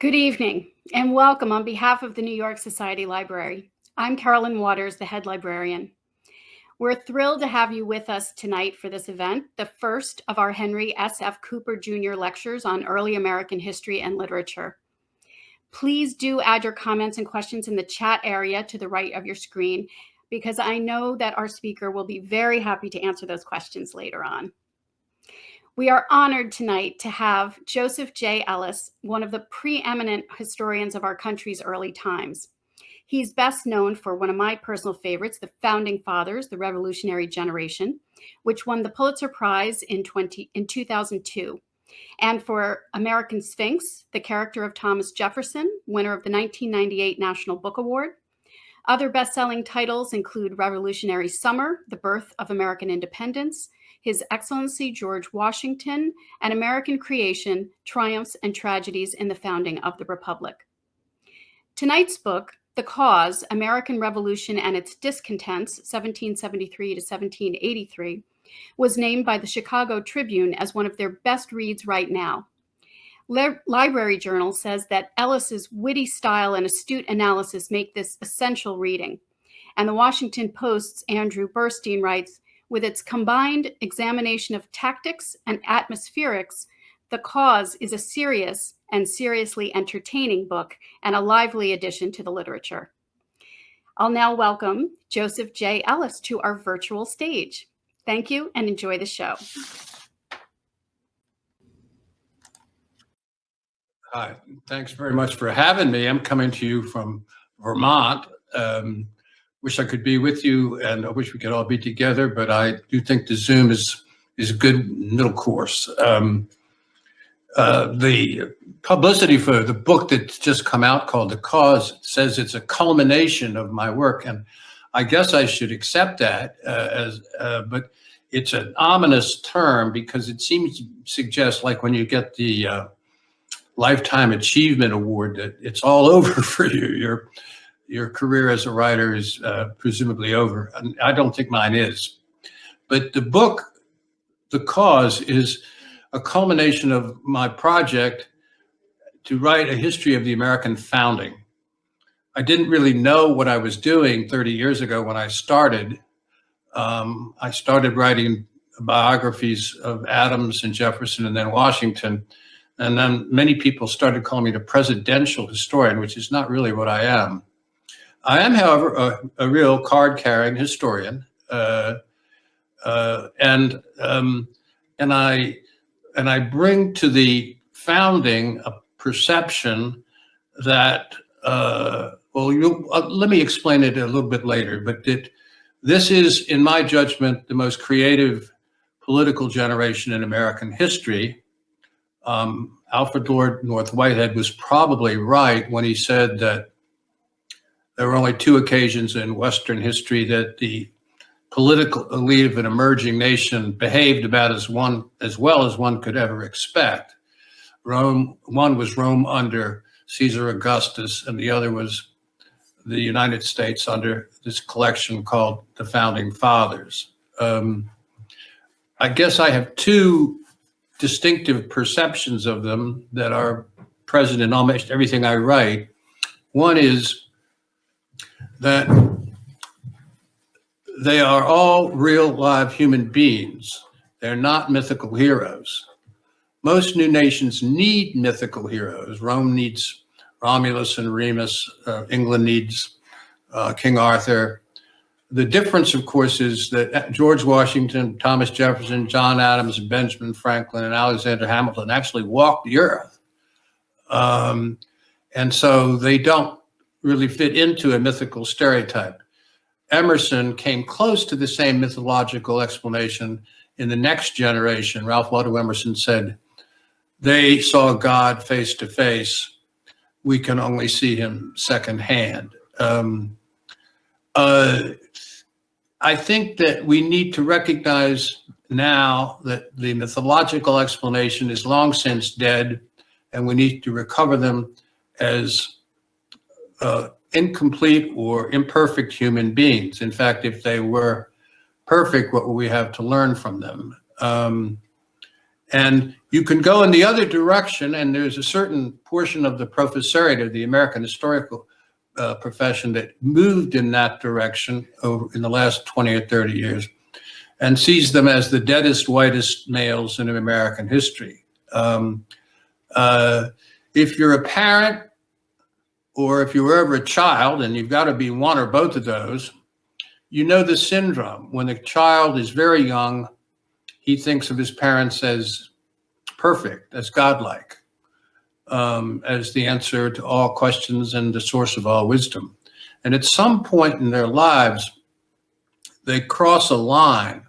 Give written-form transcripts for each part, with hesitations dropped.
Good evening and welcome on behalf of the New York Society Library. I'm Carolyn Waters, the head librarian. We're thrilled to have you with us tonight for this event, the first of our Henry S.F. Cooper Jr. lectures on early American history and literature. Please do add your comments and questions in the chat area to the right of your screen, because I know that our speaker will be very happy to answer those questions later on. We are honored tonight to have Joseph J. Ellis, one of the preeminent historians of our country's early times. He's best known for one of my personal favorites, The Founding Fathers, The Revolutionary Generation, which won the Pulitzer Prize in 2002, and for American Sphinx, The Character of Thomas Jefferson, winner of the 1998 National Book Award. Other best-selling titles include Revolutionary Summer, The Birth of American Independence, His Excellency George Washington, and American Creation, Triumphs and Tragedies in the Founding of the Republic. Tonight's book, The Cause, American Revolution and Its Discontents, 1773 to 1783, was named by the Chicago Tribune as one of their best reads right now. Library Journal says that Ellis's witty style and astute analysis make this essential reading. And the Washington Post's Andrew Burstein writes, with its combined examination of tactics and atmospherics, The Cause is a serious and seriously entertaining book and a lively addition to the literature. I'll now welcome Joseph J. Ellis to our virtual stage. Thank you and enjoy the show. Hi, thanks very much for having me. I'm coming to you from Vermont. Wish I could be with you, and I wish we could all be together, but I do think the Zoom is a good middle course. The publicity for the book that's just come out called The Cause says it's a culmination of my work, and I guess I should accept that, but it's an ominous term because it seems to suggest, like when you get the Lifetime Achievement Award, that it's all over for you. Your career as a writer is presumably over. I don't think mine is. But the book, The Cause, is a culmination of my project to write a history of the American founding. I didn't really know what I was doing 30 years ago when I started. I started writing biographies of Adams and Jefferson and then Washington. And then many people started calling me the presidential historian, which is not really what I am. I am, however, a real card-carrying historian, and I bring to the founding a perception that let me explain it a little bit later. But this is, in my judgment, the most creative political generation in American history. Alfred Lord North Whitehead was probably right when he said that there were only two occasions in Western history that the political elite of an emerging nation behaved about as well as one could ever expect. One was Rome under Caesar Augustus, and the other was the United States under this collection called the Founding Fathers. I guess I have two distinctive perceptions of them that are present in almost everything I write. One is that they are all real live human beings. They're not mythical heroes. Most new nations need mythical heroes. Rome needs Romulus and Remus. England needs King Arthur. The difference, of course, is that George Washington, Thomas Jefferson, John Adams, Benjamin Franklin, and Alexander Hamilton actually walked the earth. And so they don't really fit into a mythical stereotype. Emerson came close to the same mythological explanation in the next generation. Ralph Waldo Emerson said, they saw God face to face. We can only see him secondhand. I think that we need to recognize now that the mythological explanation is long since dead, and we need to recover them as incomplete or imperfect human beings. In fact, if they were perfect, what would we have to learn from them? And you can go in the other direction, and there's a certain portion of the professoriate of the American historical profession that moved in that direction over in the last 20 or 30 years and sees them as the deadest, whitest males in American history. If you're a parent or if you were ever a child, and you've got to be one or both of those, you know the syndrome. When the child is very young, he thinks of his parents as perfect, as godlike, as the answer to all questions and the source of all wisdom. And at some point in their lives, they cross a line,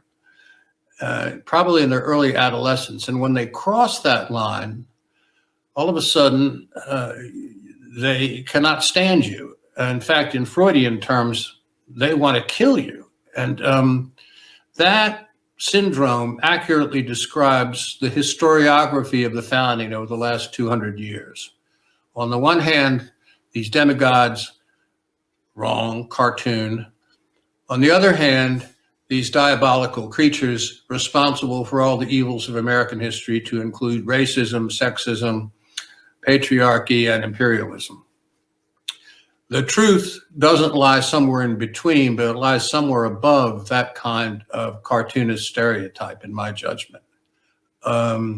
probably in their early adolescence. And when they cross that line, all of a sudden, they cannot stand you. In fact, in Freudian terms, they want to kill you. And that syndrome accurately describes the historiography of the founding over the last 200 years. On the one hand, these demigods, wrong, cartoon. On the other hand, these diabolical creatures responsible for all the evils of American history, to include racism, sexism, patriarchy, and imperialism. The truth doesn't lie somewhere in between, but it lies somewhere above that kind of cartoonist stereotype, in my judgment. Let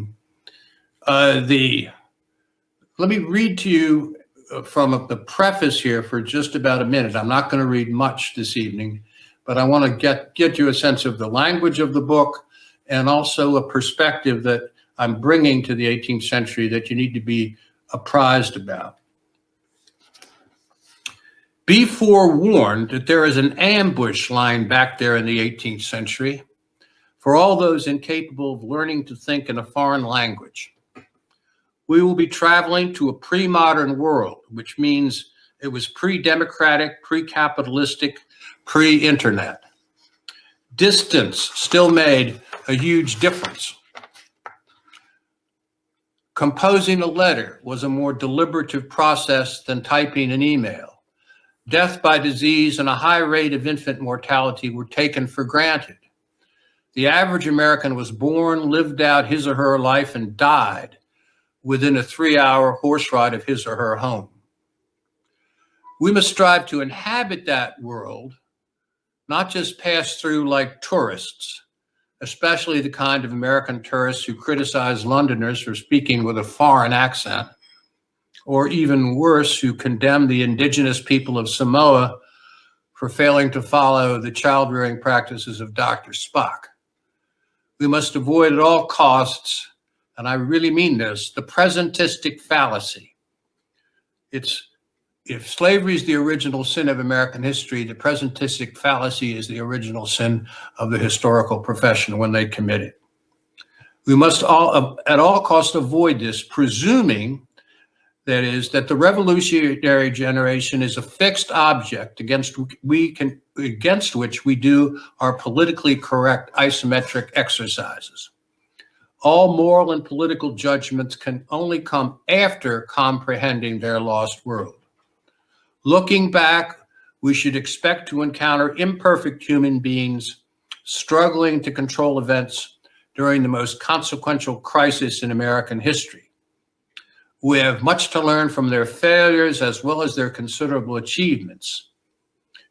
me read to you from the preface here for just about a minute. I'm not going to read much this evening, but I want to get you a sense of the language of the book and also a perspective that I'm bringing to the 18th century that you need to be apprised about. Be forewarned that there is an ambush lying back there in the 18th century for all those incapable of learning to think in a foreign language. We will be traveling to a pre-modern world, which means it was pre-democratic, pre-capitalistic, pre-internet. Distance still made a huge difference. Composing a letter was a more deliberative process than typing an email. Death by disease and a high rate of infant mortality were taken for granted. The average American was born, lived out his or her life, and died within a 3-hour horse ride of his or her home. We must strive to inhabit that world, not just pass through like tourists, especially the kind of American tourists who criticize Londoners for speaking with a foreign accent, or even worse, who condemn the indigenous people of Samoa for failing to follow the child-rearing practices of Dr. Spock. We must avoid at all costs, and I really mean this, the presentistic fallacy. If slavery is the original sin of American history, the presentistic fallacy is the original sin of the historical profession when they commit it. We must at all costs avoid this, presuming, that is, that the revolutionary generation is a fixed object against which we do our politically correct isometric exercises. All moral and political judgments can only come after comprehending their lost world. Looking back, we should expect to encounter imperfect human beings struggling to control events during the most consequential crisis in American history. We have much to learn from their failures as well as their considerable achievements.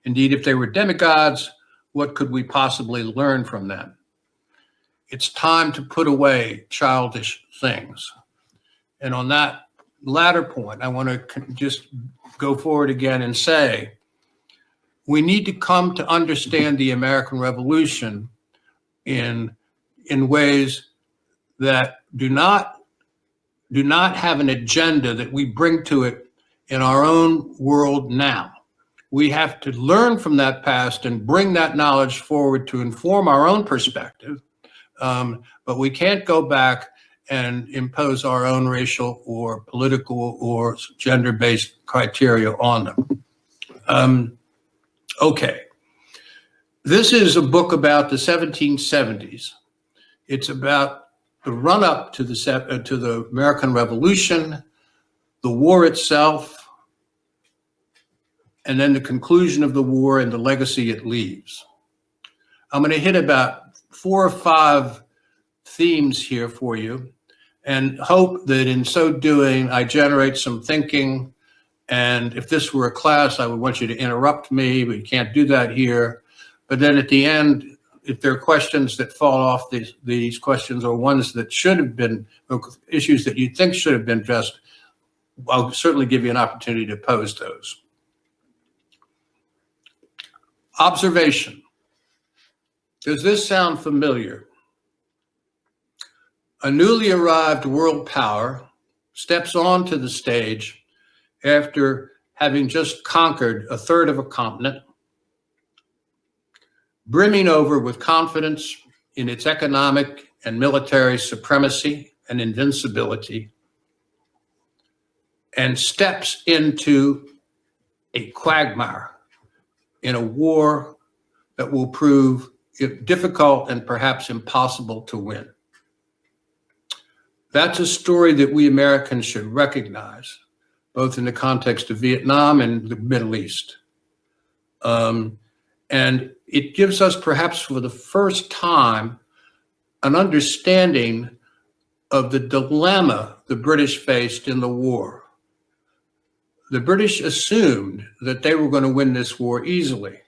Indeed, if they were demigods, what could we possibly learn from them? It's time to put away childish things. And on that latter point, I want to just go forward again and say, we need to come to understand the American Revolution in ways that do not have an agenda that we bring to it in our own world now. We have to learn from that past and bring that knowledge forward to inform our own perspective, but we can't go back and impose our own racial or political or gender-based criteria on them. Okay, this is a book about the 1770s. It's about the run-up to the American Revolution, the war itself, and then the conclusion of the war and the legacy it leaves. I'm going to hit about 4 or 5 themes here for you and hope that in so doing, I generate some thinking. And if this were a class, I would want you to interrupt me, but you can't do that here. But then at the end, if there are questions that fall off these questions or ones that should have been, or issues that you think should have been addressed, I'll certainly give you an opportunity to pose those. Observation. Does this sound familiar? A newly arrived world power steps onto the stage after having just conquered a third of a continent, brimming over with confidence in its economic and military supremacy and invincibility, and steps into a quagmire in a war that will prove difficult and perhaps impossible to win. That's a story that we Americans should recognize, both in the context of Vietnam and the Middle East. And it gives us, perhaps for the first time, an understanding of the dilemma the British faced in the war. The British assumed that they were going to win this war easily.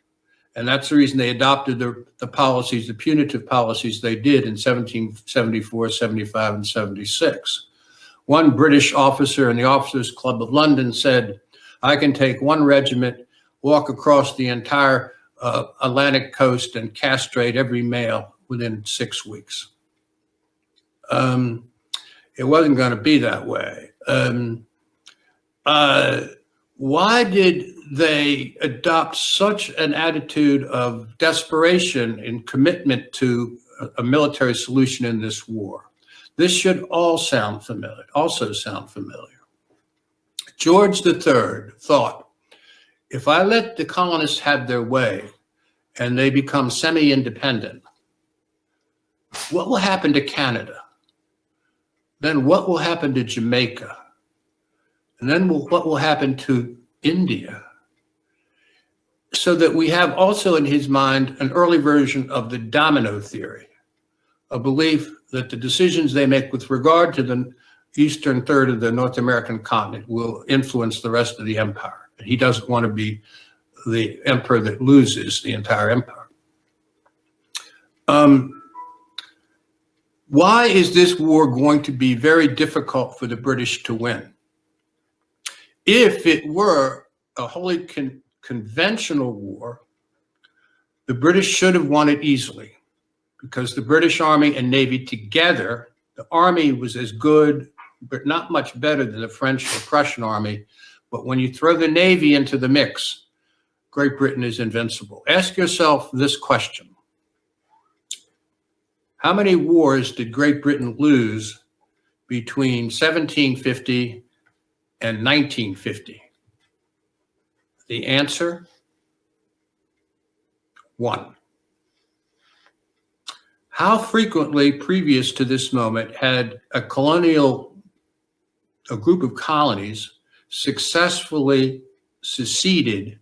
And that's the reason they adopted the policies, the punitive policies they did in 1774, 75, and 76. One British officer in the Officers' Club of London said, I can take one regiment, walk across the entire Atlantic coast and castrate every male within 6 weeks. It wasn't going to be that way. Why did they adopt such an attitude of desperation and commitment to a military solution in this war? This should also sound familiar. George III thought, if I let the colonists have their way and they become semi-independent, what will happen to Canada? Then what will happen to Jamaica? And then what will happen to India? So that we have also in his mind an early version of the domino theory, a belief that the decisions they make with regard to the eastern third of the North American continent will influence the rest of the empire. He doesn't want to be the emperor that loses the entire empire. Why is this war going to be very difficult for the British to win? If it were a wholly conventional war, the British should have won it easily, because the British Army and Navy together, the Army was as good, but not much better than the French or Prussian Army. But when you throw the Navy into the mix, Great Britain is invincible. Ask yourself this question. How many wars did Great Britain lose between 1750 and 1950? The answer, 1. How frequently previous to this moment had a group of colonies successfully seceded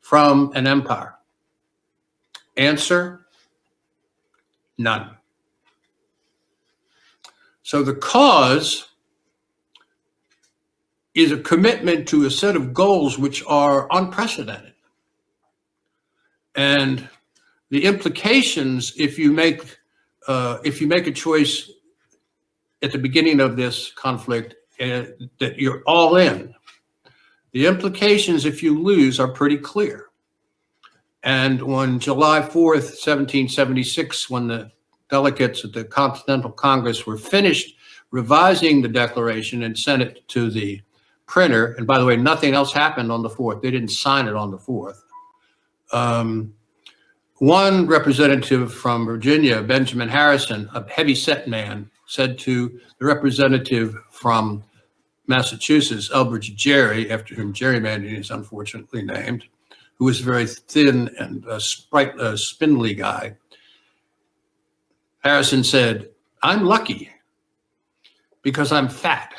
from an empire? Answer, none. So the cause is a commitment to a set of goals which are unprecedented. And the implications, if you make a choice at the beginning of this conflict that you're all in, the implications if you lose are pretty clear. And on July 4th, 1776, when the delegates at the Continental Congress were finished revising the declaration and sent it to the printer, and by the way, nothing else happened on the 4th. They didn't sign it on the 4th. One representative from Virginia, Benjamin Harrison, a heavy-set man, said to the representative from Massachusetts, Elbridge Gerry, after whom gerrymandering is unfortunately named, who was a very thin and spindly guy. Harrison said, I'm lucky because I'm fat.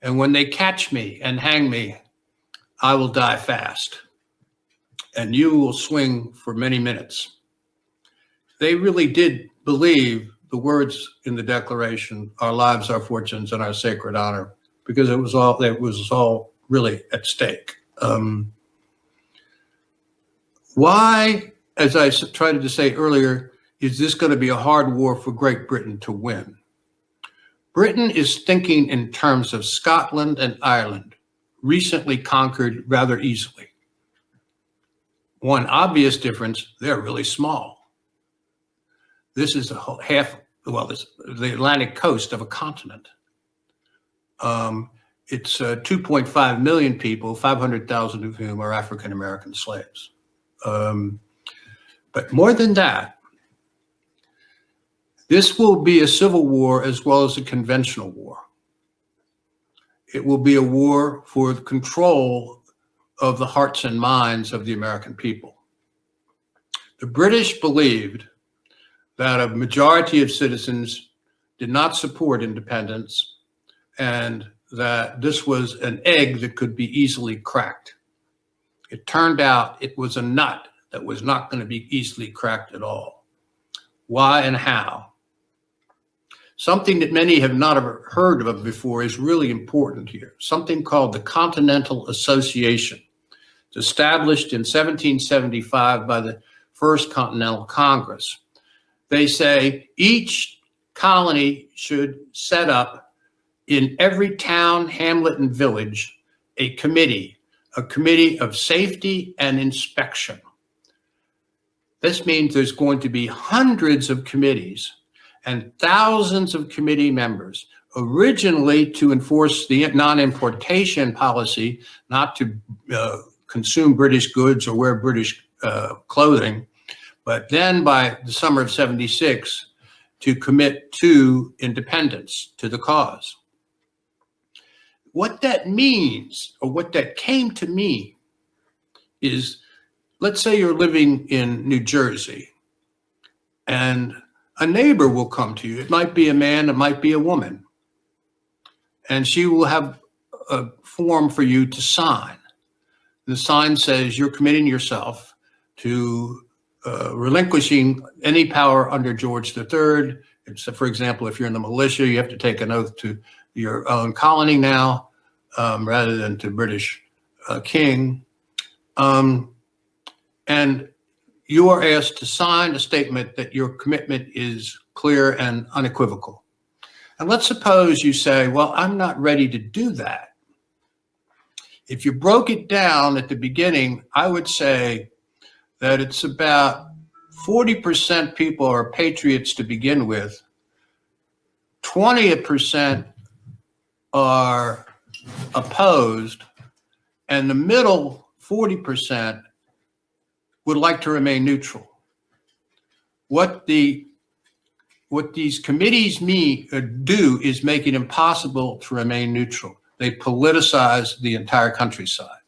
And when they catch me and hang me, I will die fast. And you will swing for many minutes. They really did believe the words in the Declaration, our lives, our fortunes, and our sacred honor, because it was all really at stake. Why, as I tried to say earlier, is this going to be a hard war for Great Britain to win? Britain is thinking in terms of Scotland and Ireland, recently conquered rather easily. One obvious difference, they're really small. This is the Atlantic coast of a continent. It's 2.5 million people, 500,000 of whom are African-American slaves. But more than that, this will be a civil war as well as a conventional war. It will be a war for the control of the hearts and minds of the American people. The British believed that a majority of citizens did not support independence and that this was an egg that could be easily cracked. It turned out it was a nut that was not going to be easily cracked at all. Why and how? Something that many have not ever heard of before is really important here. Something called the Continental Association. It's established in 1775 by the First Continental Congress. They say each colony should set up in every town, hamlet, and village a committee of safety and inspection. This means there's going to be hundreds of committees and thousands of committee members, originally to enforce the non-importation policy, not to consume British goods or wear British clothing, but then by the summer of '76 to commit to independence, to the cause. What that means, or what that came to mean, is, let's say you're living in New Jersey and a neighbor will come to you. It might be a man, it might be a woman. And she will have a form for you to sign. The sign says you're committing yourself to relinquishing any power under George III. So, for example, if you're in the militia, you have to take an oath to your own colony now, rather than to British king. And you are asked to sign a statement that your commitment is clear and unequivocal. And let's suppose you say, well, I'm not ready to do that. If you broke it down at the beginning, I would say that it's about 40% people are patriots to begin with, 20% are opposed, and the middle 40% would like to remain neutral. What these committees do is make it impossible to remain neutral. They politicize the entire countryside.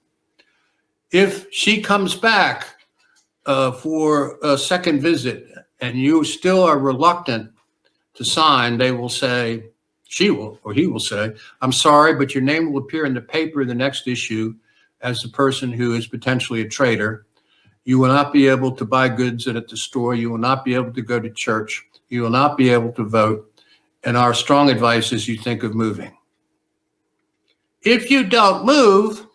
If she comes back for a second visit and you still are reluctant to sign, they will say, she will, or he will say, I'm sorry, but your name will appear in the paper in the next issue as the person who is potentially a traitor. You will not be able to buy goods at the store. You will not be able to go to church. You will not be able to vote. And our strong advice is you think of moving. If you don't move,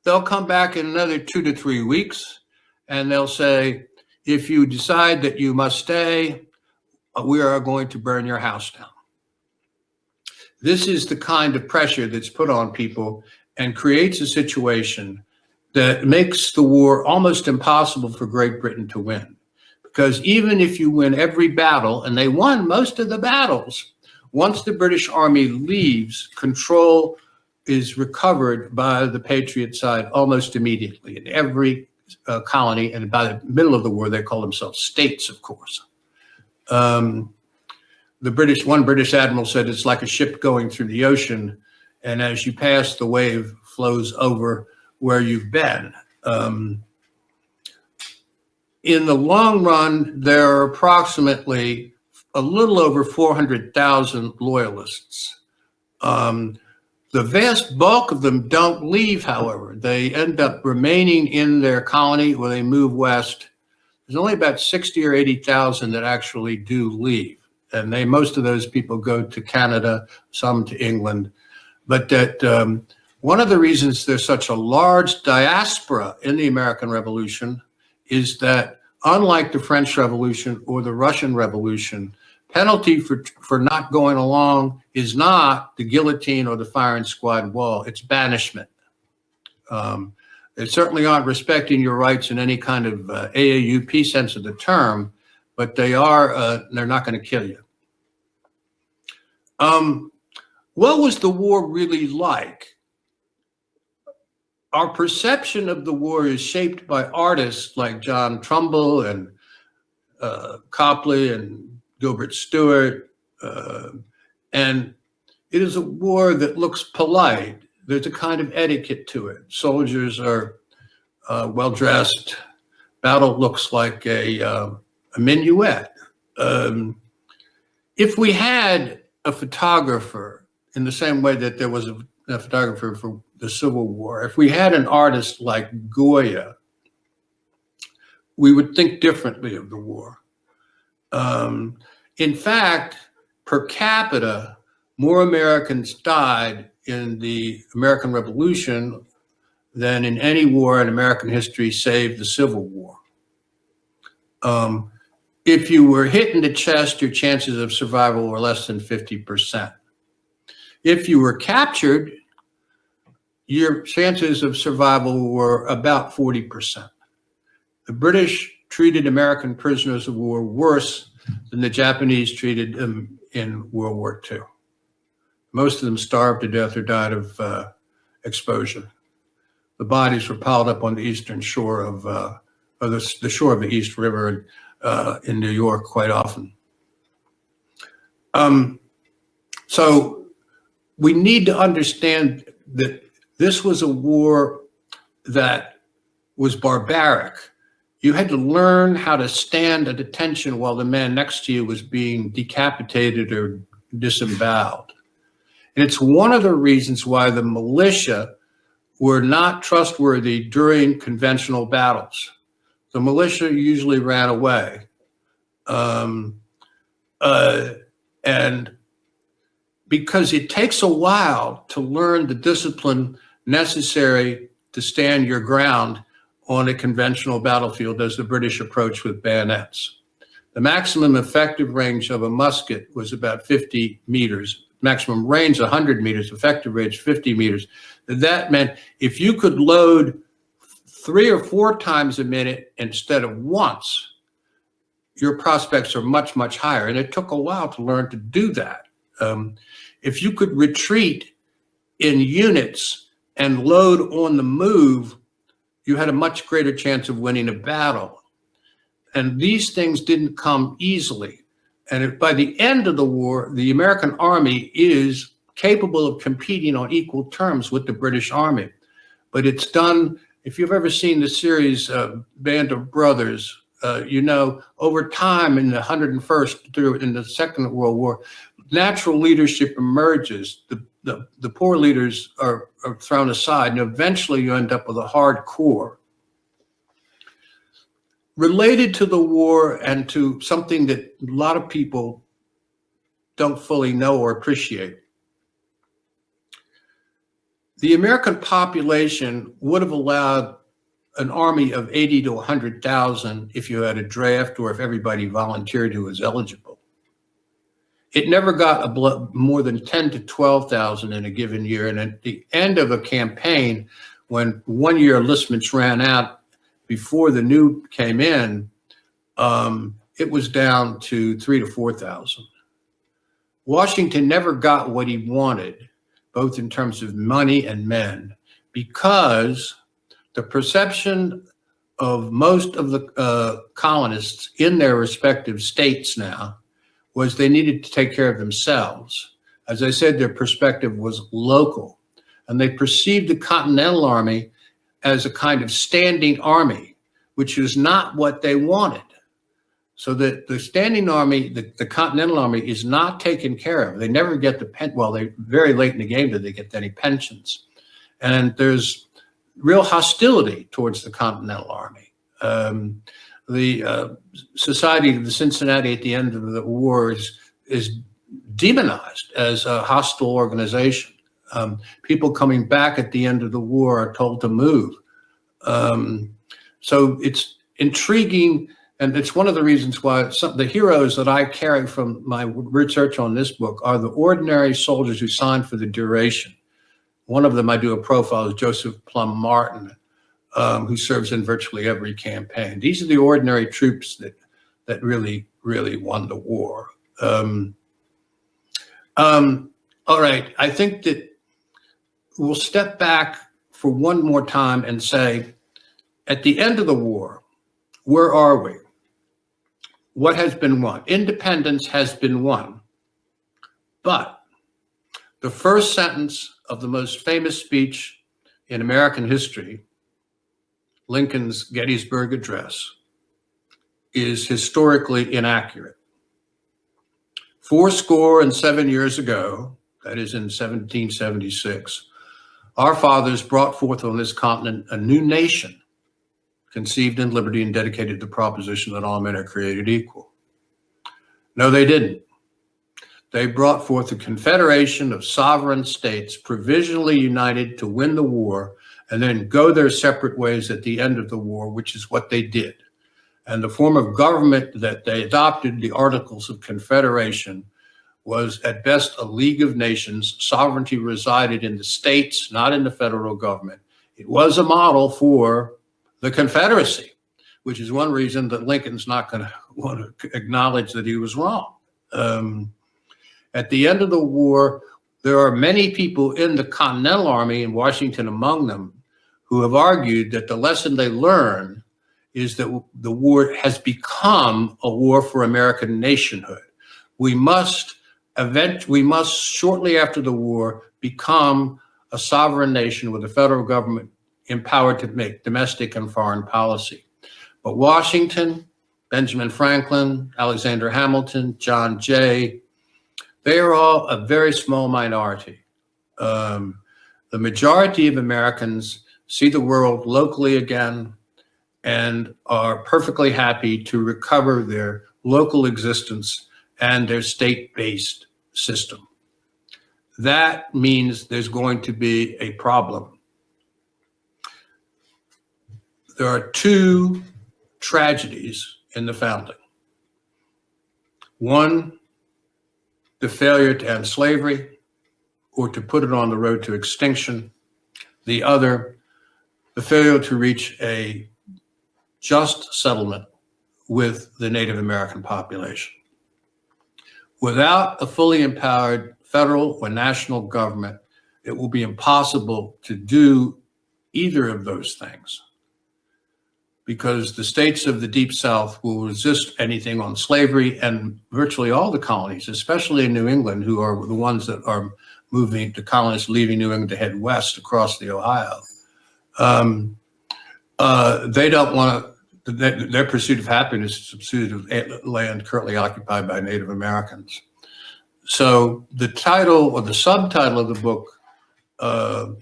they'll come back in another 2 to 3 weeks and they'll say, if you decide that you must stay, we are going to burn your house down. This is the kind of pressure that's put on people and creates a situation that makes the war almost impossible for Great Britain to win. Because even if you win every battle, and they won most of the battles, once the British Army leaves, control is recovered by the Patriot side almost immediately in every colony. And by the middle of the war, they call themselves states, of course. One British admiral said it's like a ship going through the ocean, and as you pass, the wave flows over where you've been. In the long run, there are approximately a little over 400,000 loyalists. The vast bulk of them don't leave, however. They end up remaining in their colony where they move west. There's only about 60 or 80,000 that actually do leave. and most of those people go to Canada, some to England, but that one of the reasons there's such a large diaspora in the American Revolution is that, unlike the French Revolution or the Russian Revolution, penalty for not going along is not the guillotine or the firing squad wall, it's banishment. They certainly aren't respecting your rights in any kind of AAUP sense of the term, but they're not going to kill you. What was the war really like? Our perception of the war is shaped by artists like John Trumbull and Copley and Gilbert Stuart, and it is a war that looks polite. There's a kind of etiquette to it. Soldiers are well-dressed. Battle looks like a minuet. If we had a photographer in the same way that there was a photographer for the Civil War, if we had an artist like Goya, we would think differently of the war. In fact, per capita, more Americans died in the American Revolution than in any war in American history save the Civil War. If you were hit in the chest, your chances of survival were less than 50%. If you were captured, your chances of survival were about 40%. The British treated American prisoners of war worse than the Japanese treated them in World War II. Most of them starved to death or died of exposure. The bodies were piled up on the eastern shore of the shore of the East River in New York quite often. So we need to understand that this was a war that was barbaric. You had to learn how to stand at attention while the man next to you was being decapitated or disemboweled. And it's one of the reasons why the militia were not trustworthy during conventional battles. The militia usually ran away. And because it takes a while to learn the discipline necessary to stand your ground on a conventional battlefield as the British approached with bayonets. The maximum effective range of a musket was about 50 meters. Maximum range 100 meters, effective range 50 meters. That meant if you could load 3 or 4 times a minute instead of once, your prospects are much, much higher. And it took a while to learn to do that. If you could retreat in units and load on the move, you had a much greater chance of winning a battle. And these things didn't come easily. And by the end of the war, the American Army is capable of competing on equal terms with the British Army. But it's done, if you've ever seen the series Band of Brothers, you know, over time in the 101st through in the Second World War, natural leadership emerges. The poor leaders are thrown aside, and eventually you end up with a hard core. Related to the war and to something that a lot of people don't fully know or appreciate, the American population would have allowed an army of 80 to 100,000 if you had a draft or if everybody volunteered who was eligible. It never got more than 10 to 12,000 in a given year. And at the end of a campaign, when 1 year enlistments ran out before the new came in, it was down to 3,000 to 4,000. Washington never got what he wanted, both in terms of money and men, because the perception of most of the colonists in their respective states now was they needed to take care of themselves. As I said, their perspective was local, and they perceived the Continental Army as a kind of standing army, which is not what they wanted. So that the standing army, the Continental Army, is not taken care of. They never get the well, they very late in the game did they get any pensions. And there's real hostility towards the Continental Army. The Society of the Cincinnati at the end of the war is is demonized as a hostile organization. People coming back at the end of the war are told to move. So it's intriguing, and it's one of the reasons why the heroes that I carry from my research on this book are the ordinary soldiers who signed for the duration. One of them I do a profile is Joseph Plum Martin, who serves in virtually every campaign. These are the ordinary troops that really won the war. All right, I think that we'll step back for one more time and say, at the end of the war, where are we? What has been won? Independence has been won. But the first sentence of the most famous speech in American history, Lincoln's Gettysburg Address, is historically inaccurate. 77 years ago, that is in 1776, our fathers brought forth on this continent a new nation, conceived in liberty and dedicated to the proposition that all men are created equal. No, they didn't. They brought forth a confederation of sovereign states provisionally united to win the war and then go their separate ways at the end of the war, which is what they did. And the form of government that they adopted, the Articles of Confederation, was at best a league of nations. Sovereignty resided in the states, not in the federal government. It was a model for the Confederacy, which is one reason that Lincoln's not going to want to acknowledge that he was wrong. At the end of the war, there are many people in the Continental Army, and Washington among them, who have argued that the lesson they learned is that the war has become a war for American nationhood. We must shortly after the war become a sovereign nation with a federal government empowered to make domestic and foreign policy. But Washington, Benjamin Franklin, Alexander Hamilton, John Jay, they are all a very small minority. The majority of Americans see the world locally again and are perfectly happy to recover their local existence and their state-based system. That means there's going to be a problem. There are two tragedies in the founding. One, the failure to end slavery or to put it on the road to extinction. The other, the failure to reach a just settlement with the Native American population. Without a fully empowered federal or national government, it will be impossible to do either of those things, because the states of the Deep South will resist anything on slavery, and virtually all the colonies, especially in New England, who are the ones that are moving, the colonists leaving New England to head west across the Ohio. They don't want to, their pursuit of happiness is the pursuit of land currently occupied by Native Americans. So the title or the subtitle of the book, The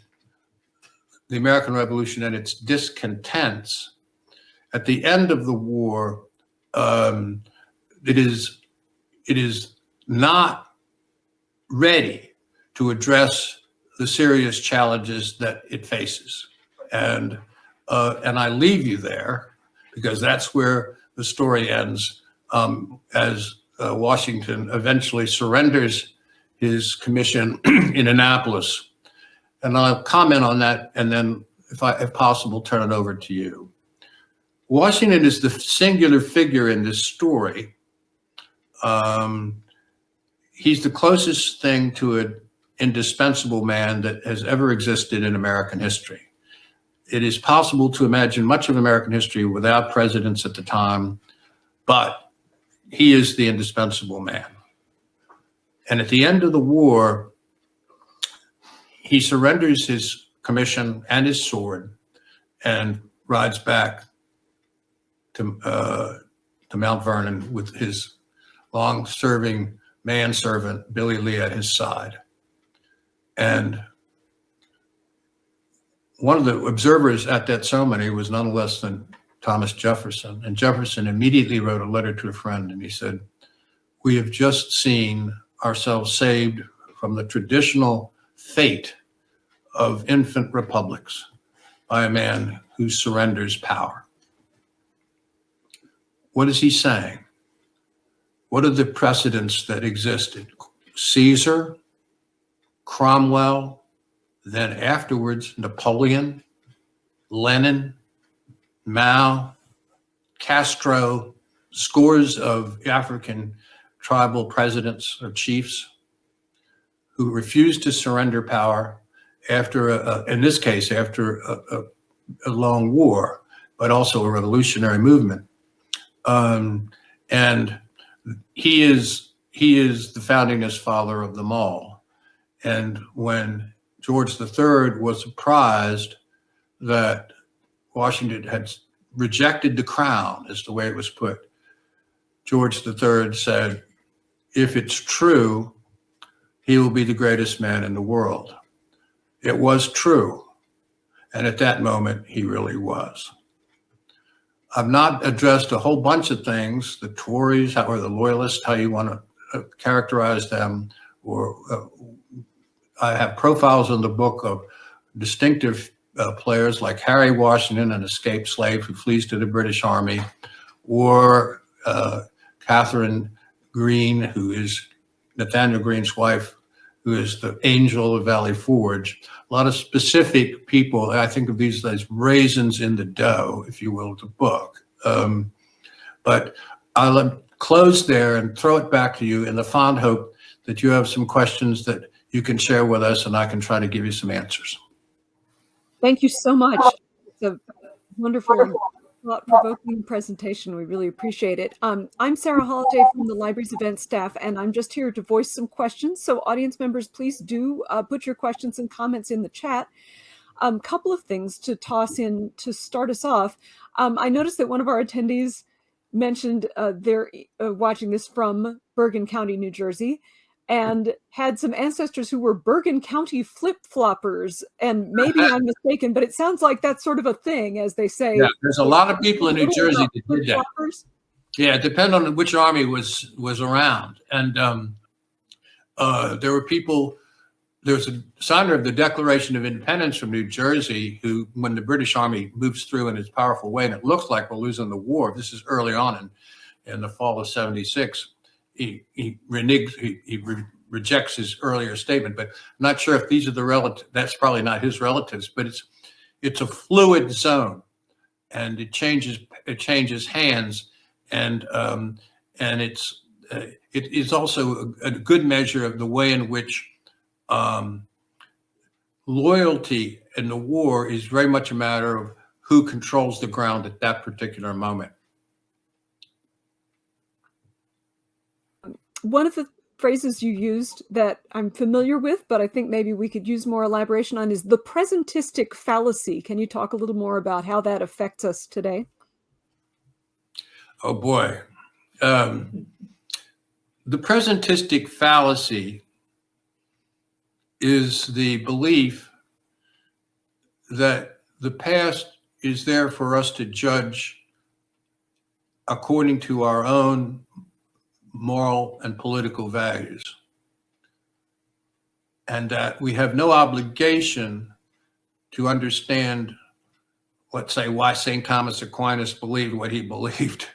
American Revolution and Its Discontents, at the end of the war, it is not ready to address the serious challenges that it faces. And I leave you there, because that's where the story ends, as Washington eventually surrenders his commission in Annapolis. And I'll comment on that, and then, if possible, turn it over to you. Washington is the singular figure in this story. He's the closest thing to an indispensable man that has ever existed in American history. It is possible to imagine much of American history without presidents at the time, but he is the indispensable man. And at the end of the war, he surrenders his commission and his sword and rides back to Mount Vernon with his long-serving manservant, Billy Lee, at his side. And one of the observers at that ceremony was none less than Thomas Jefferson. And Jefferson immediately wrote a letter to a friend, and he said, we have just seen ourselves saved from the traditional fate of infant republics by a man who surrenders power. What is he saying? What are the precedents that existed? Caesar, Cromwell, then afterwards Napoleon, Lenin, Mao, Castro, scores of African tribal presidents or chiefs who refused to surrender power after, in this case, after a long war, but also a revolutionary movement. And he is the foundingest father of them all. And when George III was surprised that Washington had rejected the crown, is the way it was put, George III said, if it's true, he will be the greatest man in the world. It was true. And at that moment, he really was. I've not addressed a whole bunch of things, the Tories or the Loyalists, how you want to characterize them, or I have profiles in the book of distinctive players like Harry Washington, an escaped slave who flees to the British Army, or Catherine Greene, who is Nathaniel Greene's wife, who is the angel of Valley Forge. A lot of specific people. I think of these as raisins in the dough, if you will, of the book. But I'll close there and throw it back to you in the fond hope that you have some questions that you can share with us, and I can try to give you some answers. Thank you so much. It's a wonderful and thought-provoking presentation. We really appreciate it. I'm Sarah Holliday from the library's event staff, and I'm just here to voice some questions. So audience members, please do put your questions and comments in the chat. Couple of things to toss in to start us off. I noticed that one of our attendees mentioned they're watching this from Bergen County, New Jersey, and had some ancestors who were Bergen County flip-floppers. And maybe I'm mistaken, but it sounds like that's sort of a thing, as they say. Yeah, there's a lot of people in New Jersey that did that. Yeah, it depended on which army was around. And there were people, there's a signer of the Declaration of Independence from New Jersey who, when the British Army moves through in its powerful way, and it looks like we're losing the war, this is early on in the fall of '76, he rejects his earlier statement, but I'm not sure if these are the relatives. That's probably not his relatives, but it's a fluid zone, and it changes hands, and it is also a good measure of the way in which loyalty in the war is very much a matter of who controls the ground at that particular moment. One of the phrases you used that I'm familiar with, but I think maybe we could use more elaboration on, is the presentistic fallacy. Can you talk a little more about how that affects us today? Oh boy. The presentistic fallacy is the belief that the past is there for us to judge according to our own moral and political values, and that we have no obligation to understand, let's say, why St. Thomas Aquinas believed what he believed,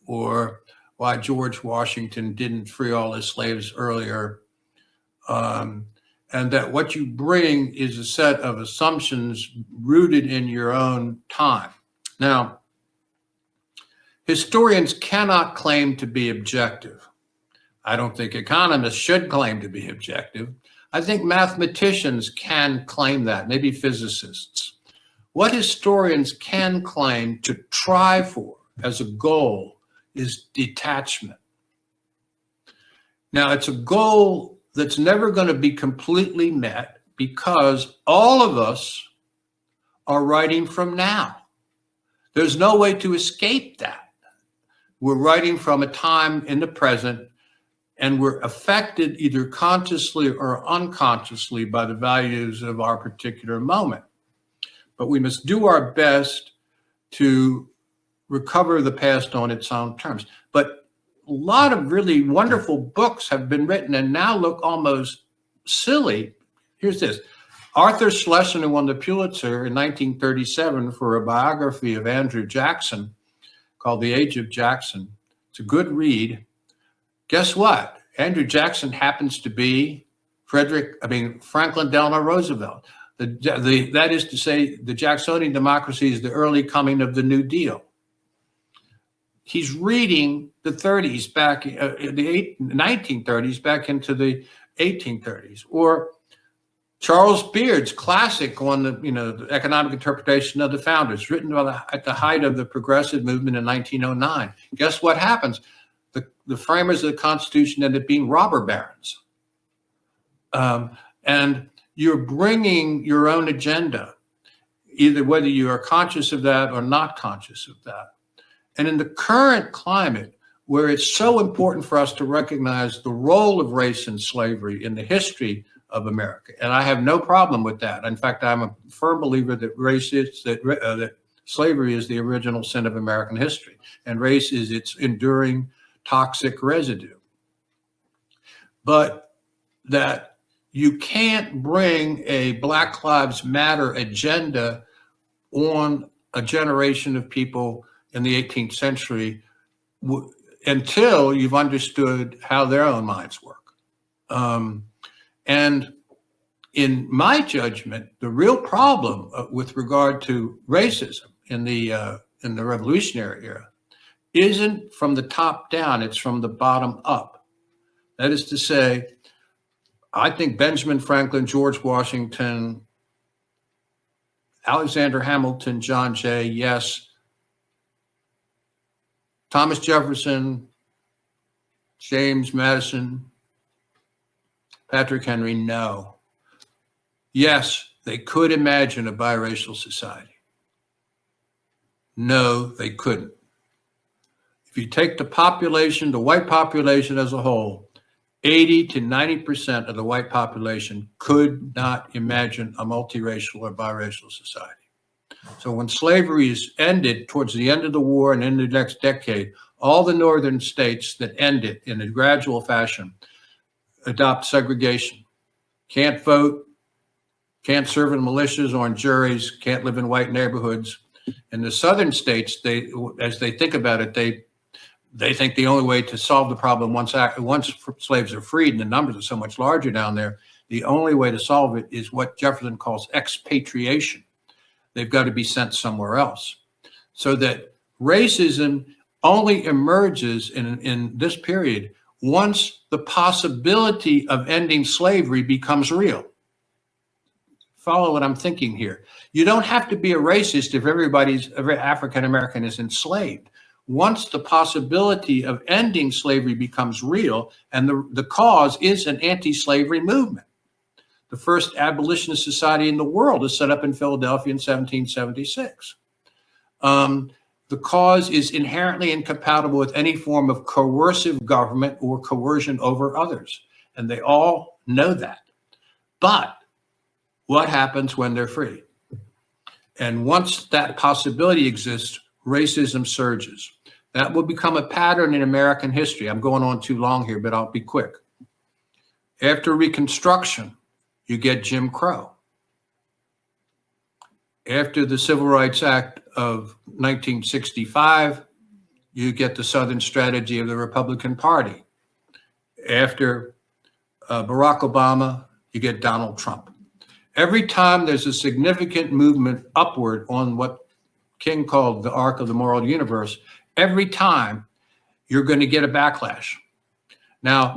or why George Washington didn't free all his slaves earlier, and that what you bring is a set of assumptions rooted in your own time. Now, historians cannot claim to be objective. I don't think economists should claim to be objective. I think mathematicians can claim that, maybe physicists. What historians can claim to try for as a goal is detachment. Now, it's a goal that's never going to be completely met because all of us are writing from now. There's no way to escape that. We're writing from a time in the present, and we're affected either consciously or unconsciously by the values of our particular moment. But we must do our best to recover the past on its own terms. But lot of really wonderful books have been written and now look almost silly. Here's this. Arthur Schlesinger won the Pulitzer in 1937 for a biography of Andrew Jackson called The Age of Jackson. It's a good read. Guess what? Andrew Jackson happens to be Franklin Delano Roosevelt. That is to say, the Jacksonian democracy is the early coming of the New Deal. He's reading the 30s back, the 1930s back into the 1830s. Or Charles Beard's classic on the economic interpretation of the founders, written at the height of the progressive movement in 1909. Guess what happens? The framers of the Constitution ended up being robber barons. And you're bringing your own agenda, either whether you are conscious of that or not conscious of that. And in the current climate, where it's so important for us to recognize the role of race and slavery in the history of America, and I have no problem with that. In fact, I'm a firm believer that that slavery is the original sin of American history, and race is its enduring toxic residue. But that you can't bring a Black Lives Matter agenda on a generation of people in the 18th century until you've understood how their own minds work. And in my judgment, the real problem with regard to racism in the Revolutionary era isn't from the top down, it's from the bottom up. That is to say, I think Benjamin Franklin, George Washington, Alexander Hamilton, John Jay, yes. Thomas Jefferson, James Madison, Patrick Henry, no. Yes, they could imagine a biracial society. No, they couldn't. If you take the population, the white population as a whole, 80 to 90% of the white population could not imagine a multiracial or biracial society. So when slavery is ended towards the end of the war and in the next decade, all the northern states that end it in a gradual fashion adopt segregation. Can't vote, can't serve in militias or in juries, can't live in white neighborhoods. In the southern states, as they think about it, they think the only way to solve the problem once slaves are freed, and the numbers are so much larger down there, the only way to solve it is what Jefferson calls expatriation. They've got to be sent somewhere else. So that racism only emerges in this period once the possibility of ending slavery becomes real. Follow what I'm thinking here. You don't have to be a racist if every African American is enslaved. Once the possibility of ending slavery becomes real, and the cause is an anti-slavery movement. The first abolitionist society in the world is set up in Philadelphia in 1776. The cause is inherently incompatible with any form of coercive government or coercion over others, and they all know that. But what happens when they're free? And once that possibility exists, racism surges. That will become a pattern in American history. I'm going on too long here, but I'll be quick. After Reconstruction, you get Jim Crow. After the Civil Rights Act of 1965, you get the Southern strategy of the Republican Party. After Barack Obama, you get Donald Trump. Every time there's a significant movement upward on what King called the arc of the moral universe, every time you're going to get a backlash. Now,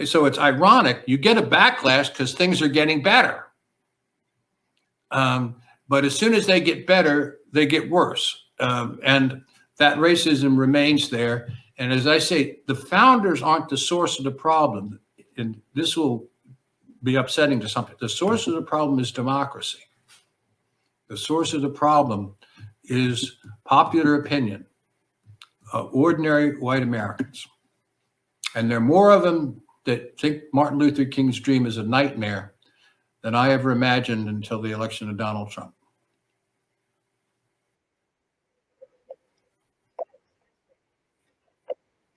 so it's ironic, you get a backlash because things are getting better. But as soon as they get better, they get worse. And that racism remains there. And as I say, the founders aren't the source of the problem. And this will be upsetting to some people. The source of the problem is democracy. The source of the problem is popular opinion of ordinary white Americans. And there are more of them that think Martin Luther King's dream is a nightmare than I ever imagined until the election of Donald Trump.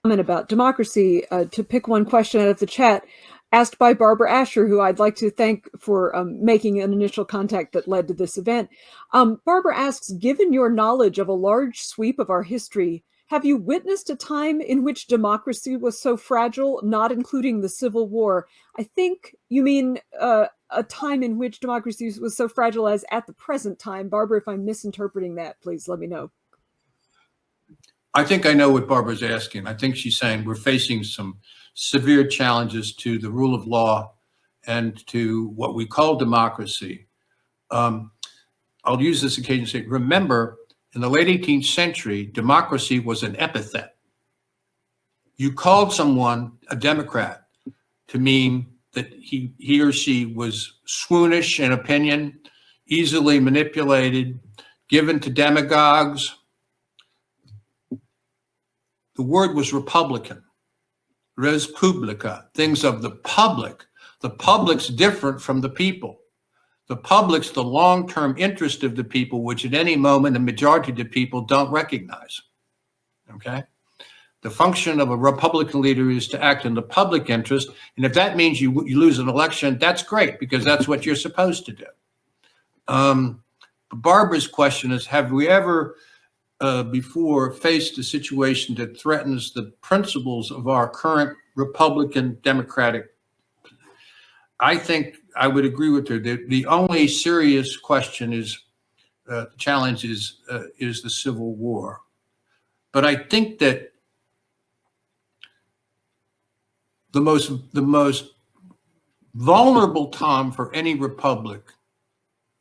comment about democracy, to pick one question out of the chat asked by Barbara Asher, who I'd like to thank for making an initial contact that led to this event. Barbara asks, given your knowledge of a large sweep of our history, have you witnessed a time in which democracy was so fragile, not including the Civil War? I think you mean a time in which democracy was so fragile as at the present time. Barbara, if I'm misinterpreting that, please let me know. I think I know what Barbara's asking. I think she's saying we're facing some severe challenges to the rule of law and to what we call democracy. I'll use this occasion to say, remember, in the late 18th century, democracy was an epithet. You called someone a Democrat to mean that he or she was swoonish in opinion, easily manipulated, given to demagogues. The word was Republican, res publica, things of the public. The public's different from the people. The public's the long-term interest of the people, which at any moment, the majority of the people don't recognize, okay? The function of a Republican leader is to act in the public interest. And if that means you lose an election, that's great, because that's what you're supposed to do. Barbara's question is, have we ever before faced a situation that threatens the principles of our current Republican Democratic? I think I would agree with her. The only serious question is, challenge is the Civil War. But I think that the most vulnerable time for any republic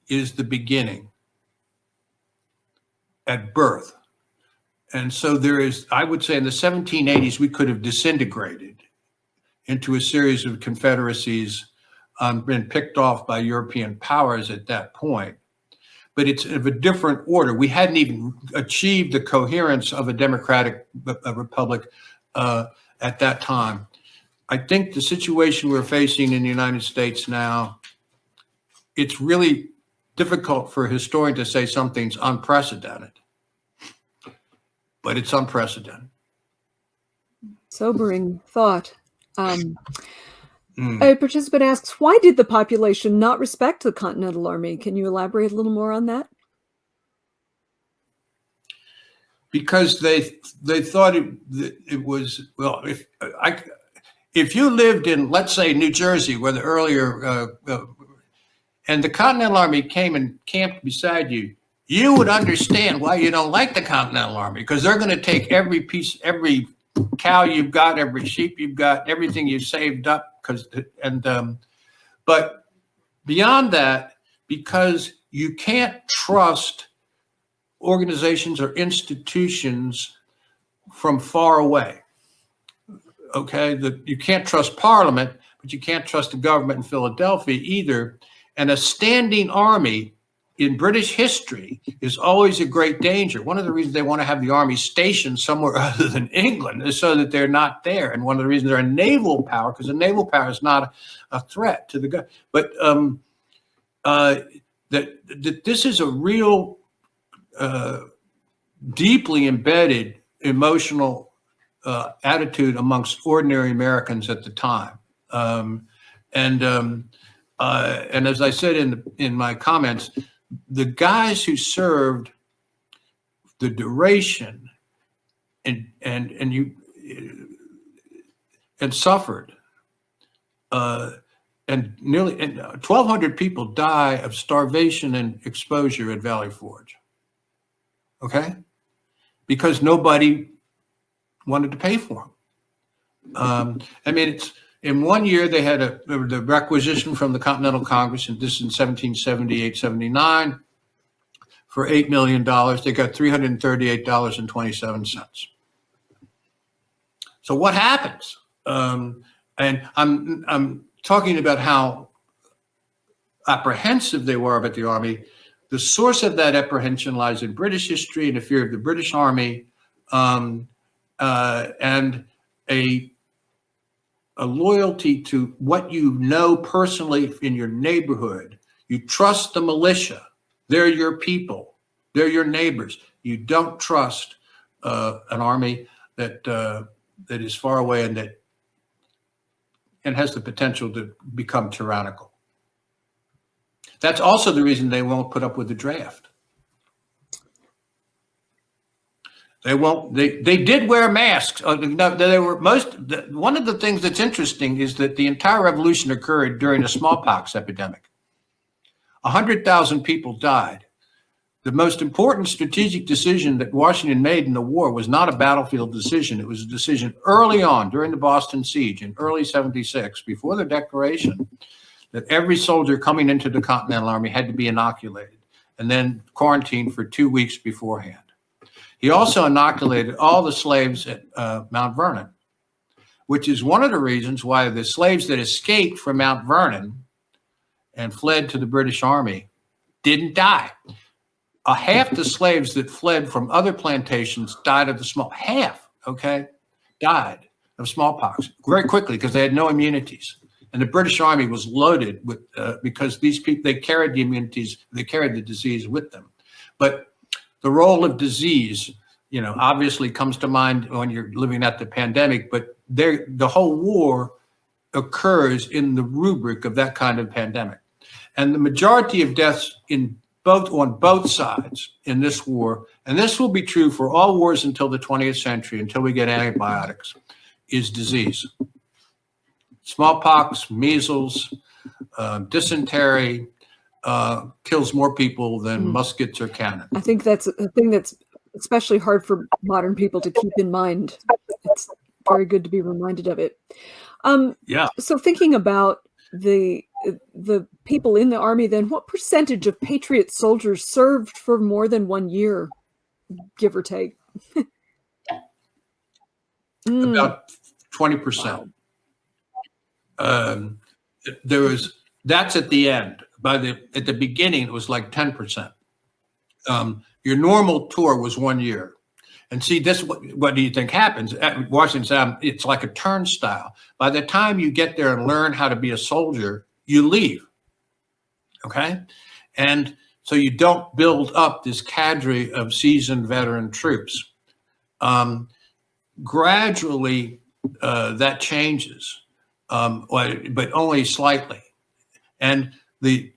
is the beginning, at birth. And so there is, I would say in the 1780s, we could have disintegrated into a series of confederacies, been picked off by European powers at that point. But it's of a different order. We hadn't even achieved the coherence of a democratic republic at that time. I think the situation we're facing in the United States now, it's really difficult for a historian to say something's unprecedented, but it's unprecedented. Sobering thought. A participant asks, why did the population not respect the Continental Army? Can you elaborate a little more on that? Because they thought it was, well, if you lived in, let's say, New Jersey, where the earlier, and the Continental Army came and camped beside you, you would understand why you don't like the Continental Army, because they're going to take every piece, every cow you've got, every sheep you've got, everything you've saved up. But beyond that, because you can't trust organizations or institutions from far away. Okay, you can't trust Parliament, but you can't trust the government in Philadelphia either. And a standing army in British history is always a great danger. One of the reasons they want to have the army stationed somewhere other than England is so that they're not there. And one of the reasons they're a naval power, because a naval power is not a threat to the government. But that this is a real deeply embedded emotional attitude amongst ordinary Americans at the time. And as I said in my comments, the guys who served the duration and suffered, and nearly 1,200 people die of starvation and exposure at Valley Forge. Okay, because nobody wanted to pay for them. I mean, it's. In 1 year, they had the requisition from the Continental Congress, and this in 1778, 79, for $8 million. They got $338.27. So what happens? And I'm talking about how apprehensive they were about the Army. The source of that apprehension lies in British history and the fear of the British Army, and a loyalty to what you know personally in your neighborhood. You trust the militia. They're your people. They're your neighbors. You don't trust an army that that is far away and has the potential to become tyrannical. That's also the reason they won't put up with the draft. They won't. They did wear masks. They were one of the things that's interesting is that the entire revolution occurred during a smallpox epidemic. 100,000 people died. The most important strategic decision that Washington made in the war was not a battlefield decision. It was a decision early on during the Boston siege in early '76, before the declaration, that every soldier coming into the Continental Army had to be inoculated and then quarantined for 2 weeks beforehand. He also inoculated all the slaves at Mount Vernon, which is one of the reasons why the slaves that escaped from Mount Vernon and fled to the British Army didn't die. Half the slaves that fled from other plantations died of died of smallpox very quickly because they had no immunities. And the British Army was loaded with, because these people, they carried the immunities, they carried the disease with them. But the role of disease, obviously comes to mind when you're living at the pandemic, but the whole war occurs in the rubric of that kind of pandemic. And the majority of deaths on both sides in this war, and this will be true for all wars until the 20th century, until we get antibiotics, is disease. Smallpox, measles, dysentery kills more people than muskets or cannon. I think that's a thing that's especially hard for modern people to keep in mind. It's very good to be reminded of it. So thinking about the people in the Army, then what percentage of Patriot soldiers served for more than 1 year, give or take? About 20%. Wow. That's at the end. At the beginning, it was like 10%. Your normal tour was 1 year. And see, what do you think happens? At Washington, it's like a turnstile. By the time you get there and learn how to be a soldier, you leave. Okay? And so you don't build up this cadre of seasoned veteran troops. Gradually, that changes, but only slightly. And the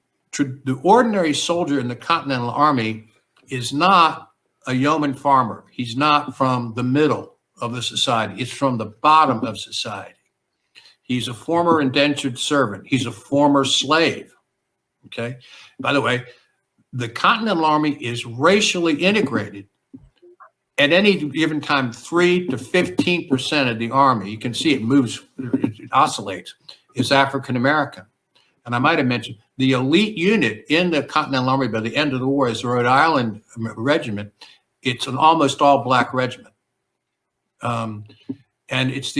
ordinary soldier in the Continental Army is not a yeoman farmer. He's not from the middle of the society. It's from the bottom of society. He's a former indentured servant. He's a former slave. Okay. By the way, the Continental Army is racially integrated. At any given time, 3 to 15% of the Army, you can see it moves, it oscillates, is African American. And I might have mentioned the elite unit in the Continental Army by the end of the war is the Rhode Island Regiment. It's an almost all black regiment. And it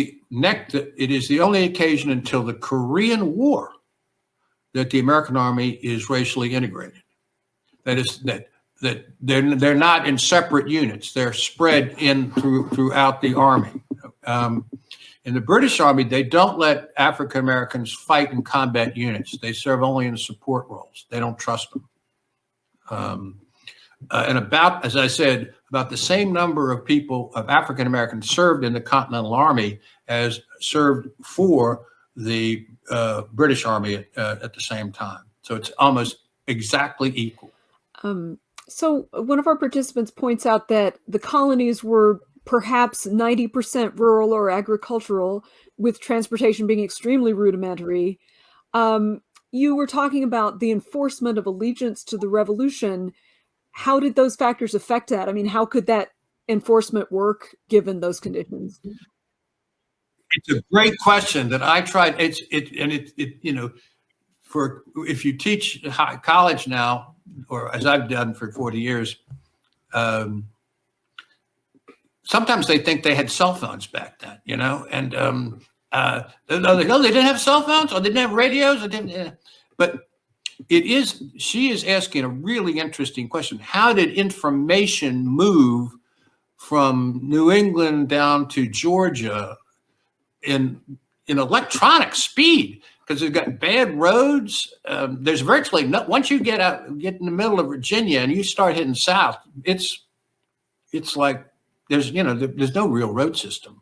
is the only occasion until the Korean War that the American Army is racially integrated. That is that they're not in separate units. They're spread throughout the Army. In the British Army, they don't let African Americans fight in combat units. They serve only in support roles. They don't trust them. And as I said, about the same number of people, of African Americans served in the Continental Army as served for the British Army at the same time. So it's almost exactly equal. So one of our participants points out that the colonies were perhaps 90% rural or agricultural, with transportation being extremely rudimentary. You were talking about the enforcement of allegiance to the revolution. How did those factors affect that? I mean, how could that enforcement work given those conditions? It's a great question that I tried. If you teach college now, or as I've done for 40 years, sometimes they think they had cell phones back then, and they're like, oh, they didn't have cell phones, or they didn't have radios, but she is asking a really interesting question. How did information move from New England down to Georgia in electronic speed? Because they've got bad roads. There's virtually no, once you get in the middle of Virginia and you start heading south, it's like there's no real road system.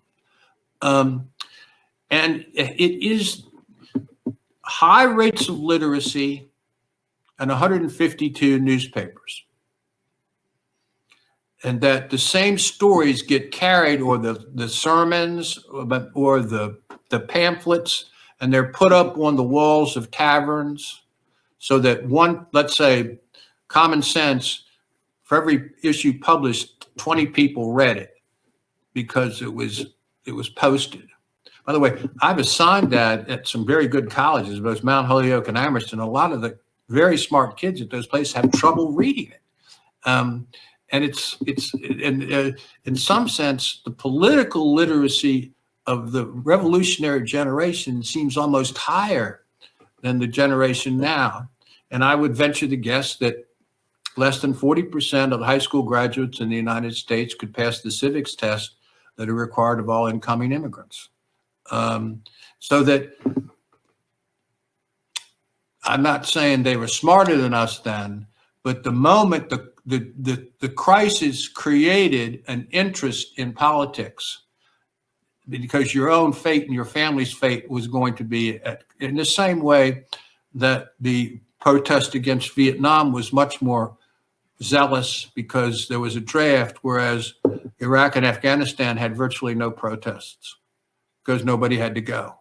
And it is high rates of literacy and 152 newspapers. And that the same stories get carried, or the sermons or the pamphlets, and they're put up on the walls of taverns, so that let's say, Common Sense, for every issue published, 20 people read it because it was posted. By the way, I've assigned that at some very good colleges, both Mount Holyoke and Amherst, and a lot of the very smart kids at those places have trouble reading it. And in some sense, the political literacy of the revolutionary generation seems almost higher than the generation now. And I would venture to guess that less than 40% of high school graduates in the United States could pass the civics test that are required of all incoming immigrants. So that I'm not saying they were smarter than us then, but the moment the crisis created an interest in politics, because your own fate and your family's fate was going to be in the same way that the protest against Vietnam was much more zealous because there was a draft, whereas Iraq and Afghanistan had virtually no protests because nobody had to go.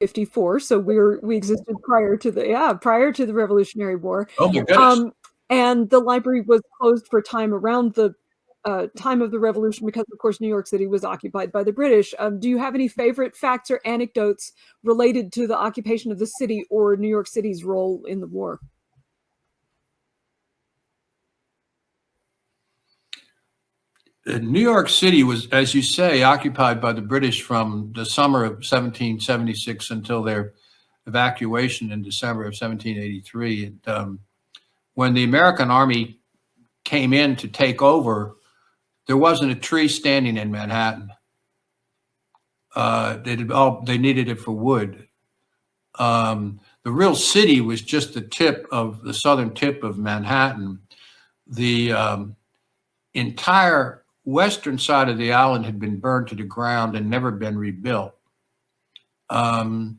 54, so we existed prior to the Revolutionary War. Oh my goodness. And the library was closed for time around the time of the Revolution because, of course, New York City was occupied by the British. Do you have any favorite facts or anecdotes related to the occupation of the city or New York City's role in the war? New York City was, as you say, occupied by the British from the summer of 1776 until their evacuation in December of 1783. And when the American army came in to take over, there wasn't a tree standing in Manhattan. They needed it for wood. The real city was just the southern tip of Manhattan. The entire western side of the island had been burned to the ground and never been rebuilt. There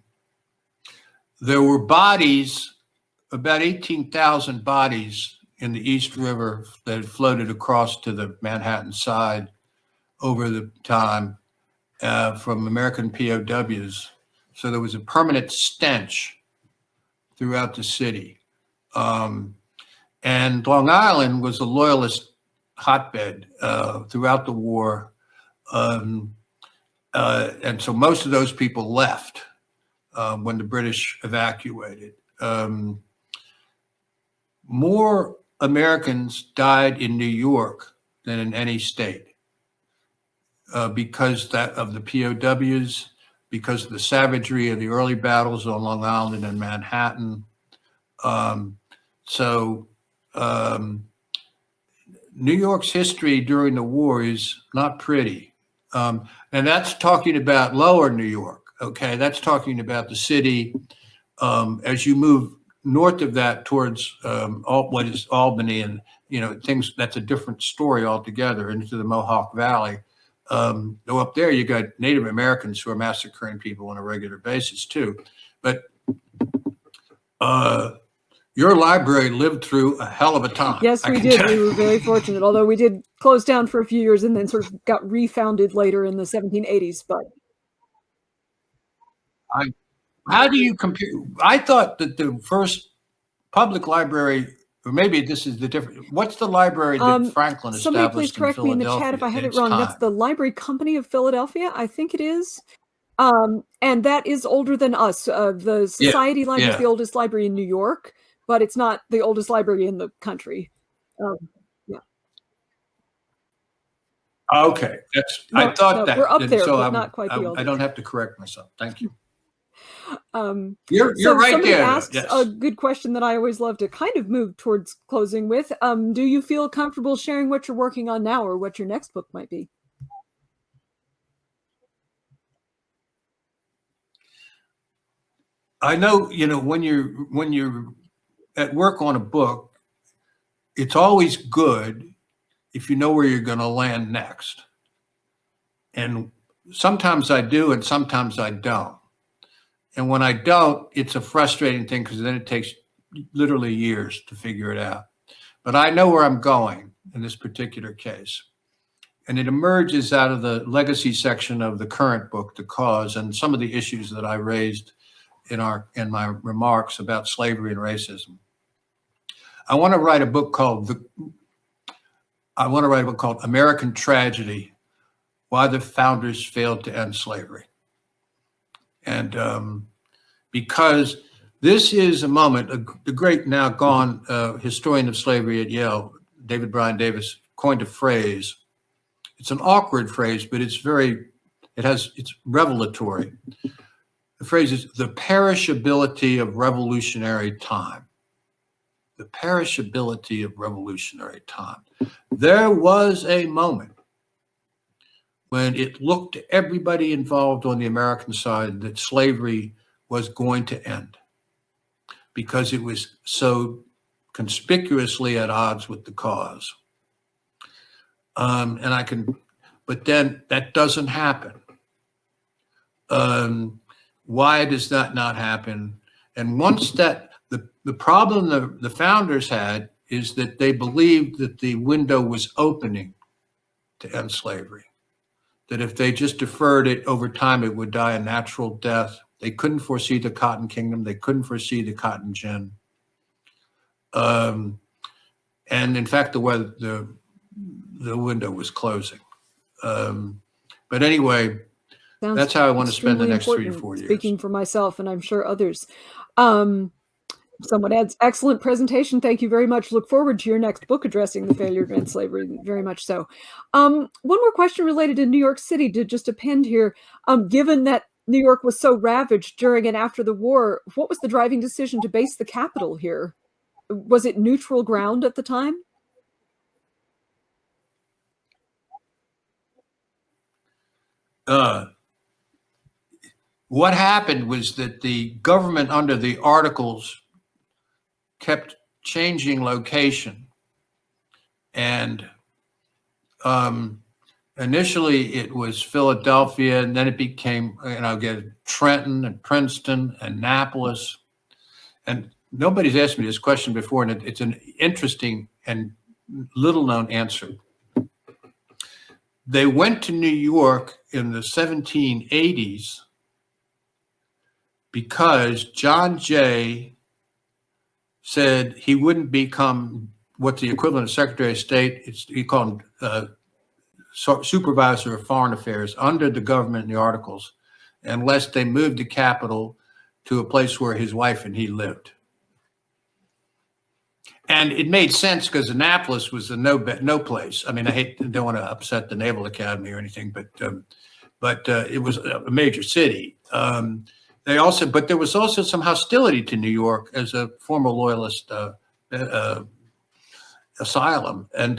were bodies, about 18,000 bodies in the East River that had floated across to the Manhattan side over the time from American POWs. So there was a permanent stench throughout the city. And Long Island was a loyalist hotbed throughout the war. And so most of those people left when the British evacuated. More Americans died in New York than in any state because of the POWs, because of the savagery of the early battles on Long Island and Manhattan. New York's history during the war is not pretty. And that's talking about lower New York, okay? That's talking about the city as you move north of that towards what is Albany and, things, that's a different story altogether, into the Mohawk Valley. Though up there you got Native Americans who are massacring people on a regular basis too. But your library lived through a hell of a time. Yes, we did. We were very fortunate, although we did close down for a few years and then sort of got refounded later in the 1780s. But how do you compare? I thought that the first public library, or maybe this is the different. What's the library that Franklin established? Somebody please correct me in the chat if I have it wrong. That's the Library Company of Philadelphia, I think it is. And that is older than us. The Society Library is the oldest library in New York, but it's not the oldest library in the country. Okay, I thought that we're up there, so but not quite the oldest. I don't have to correct myself. Thank you. You're right there. Asks a good question that I always love to kind of move towards closing with. Do you feel comfortable sharing what you're working on now or what your next book might be? I know, when you're at work on a book, it's always good if you know where you're going to land next. And sometimes I do, and sometimes I don't. And when I don't, it's a frustrating thing because then it takes literally years to figure it out. But I know where I'm going in this particular case. And it emerges out of the legacy section of the current book, The Cause, and some of the issues that I raised in my remarks about slavery and racism. I want to write a book called American Tragedy: Why the Founders Failed to End Slavery. And because this is a moment, the great now gone historian of slavery at Yale, David Bryan Davis, coined a phrase. It's an awkward phrase, but it's revelatory. The phrase is the perishability of revolutionary time. The perishability of revolutionary time. There was a moment when it looked to everybody involved on the American side that slavery was going to end because it was so conspicuously at odds with the cause. But then that doesn't happen. Why does that not happen? And once that, the problem the founders had is that they believed that the window was opening to end slavery. That if they just deferred it over time, it would die a natural death. They couldn't foresee the Cotton Kingdom. They couldn't foresee the Cotton Gin. And in fact, the window was closing. But anyway, that's how I want to spend the next 3 to 4 years. Speaking for myself, and I'm sure others. Someone adds, excellent presentation. Thank you very much. Look forward to your next book addressing the failure to end slavery. Very much so. One more question related to New York City to just append here. Given that New York was so ravaged during and after the war, what was the driving decision to base the capital here? Was it neutral ground at the time? What happened was that the government under the Articles kept changing location. And initially it was Philadelphia, and then it became, Trenton and Princeton and Annapolis. And nobody's asked me this question before, and it's an interesting and little known answer. They went to New York in the 1780s because John Jay said he wouldn't become what the equivalent of Secretary of State, he called him Supervisor of Foreign Affairs under the government in the Articles, unless they moved the capital to a place where his wife and he lived. And it made sense because Annapolis was a no place. I mean, don't want to upset the Naval Academy or anything, but it was a major city. But there was also some hostility to New York as a former loyalist asylum, and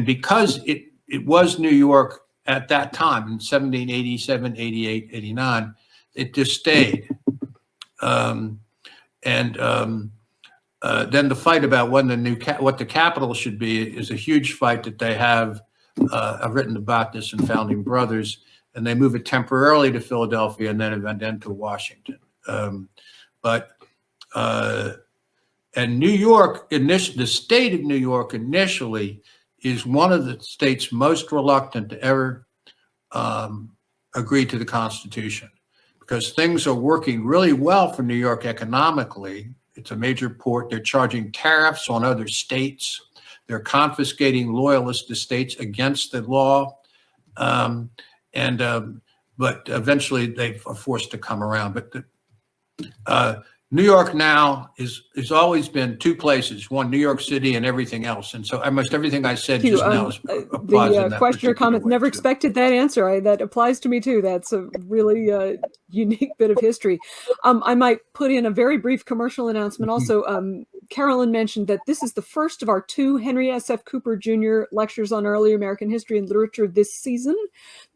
because it was New York at that time in 1787, 88, 89, it just stayed. Then the fight about when what the capital should be is a huge fight that they have. I've written about this in Founding Brothers, and they move it temporarily to Philadelphia and then to Washington. And New York, the state of New York initially is one of the states most reluctant to ever agree to the Constitution because things are working really well for New York economically. It's a major port. They're charging tariffs on other states. They're confiscating loyalist estates against the law. But eventually they are forced to come around. But New York now has always been two places, one, New York City and everything else. And so almost everything I said just now applies in that question or comment, never too. expected that answer. That applies to me too. That's a really unique bit of history. I might put in a very brief commercial announcement. Also, Carolyn mentioned that this is the first of our 2 Henry S.F. Cooper Jr. lectures on early American history and literature this season.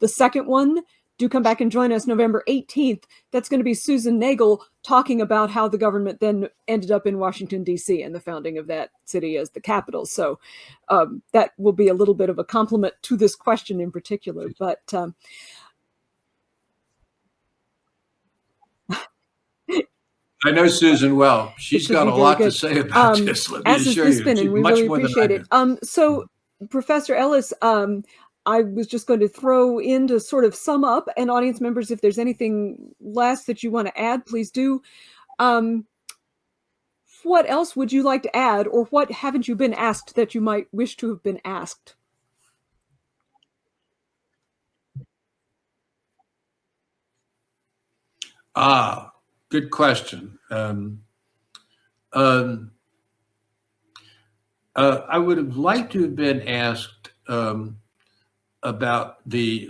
The second one do come back and join us November 18th. That's going to be Susan Nagel talking about how the government then ended up in Washington, D.C. and the founding of that city as the capital. So that will be a little bit of a complement to this question in particular. But I know Susan well. She's got a lot to say about this. Let me assure you, and we really appreciate it. So, Professor Ellis, I was just going to throw in to sort of sum up, and audience members, if there's anything last that you want to add, please do. What else would you like to add, or what haven't you been asked that you might wish to have been asked? Good question. I would have liked to have been asked about the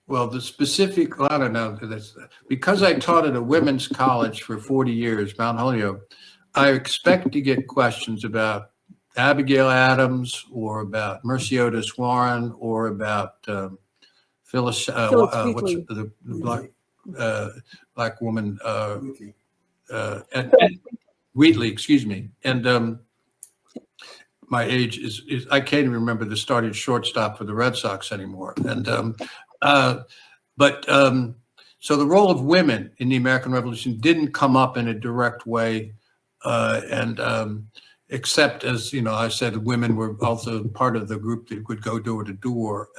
the specific. I don't know. Because I taught at a women's college for 40 years, Mount Holyoke. I expect to get questions about Abigail Adams, or about Mercy Otis Warren, or about Phyllis what's the black woman, and Wheatley, excuse me. And my age is I can't even remember the starting shortstop for the Red Sox anymore. And so the role of women in the American Revolution didn't come up in a direct way, except, as you know, I said, women were also part of the group that would go door to door.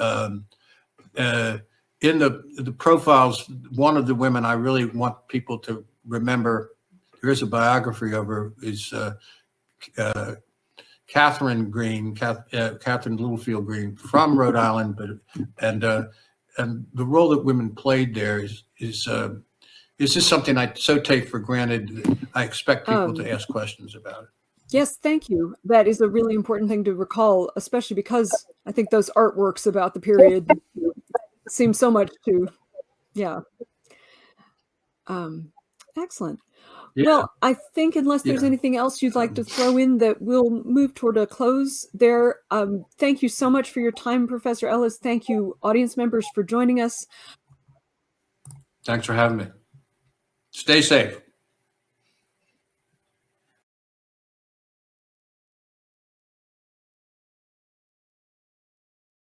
In the profiles, one of the women I really want people to remember, there is a biography of her, is Catherine Green, Catherine Littlefield Green, from Rhode Island, and the role that women played there is just something I so take for granted. I expect people to ask questions about it. Yes, thank you. That is a really important thing to recall, especially because I think those artworks about the period seem so much to, excellent. Yeah. Well, I think unless there's anything else you'd like to throw in, that we'll move toward a close there. Thank you so much for your time, Professor Ellis. Thank you, audience members, for joining us. Thanks for having me. Stay safe.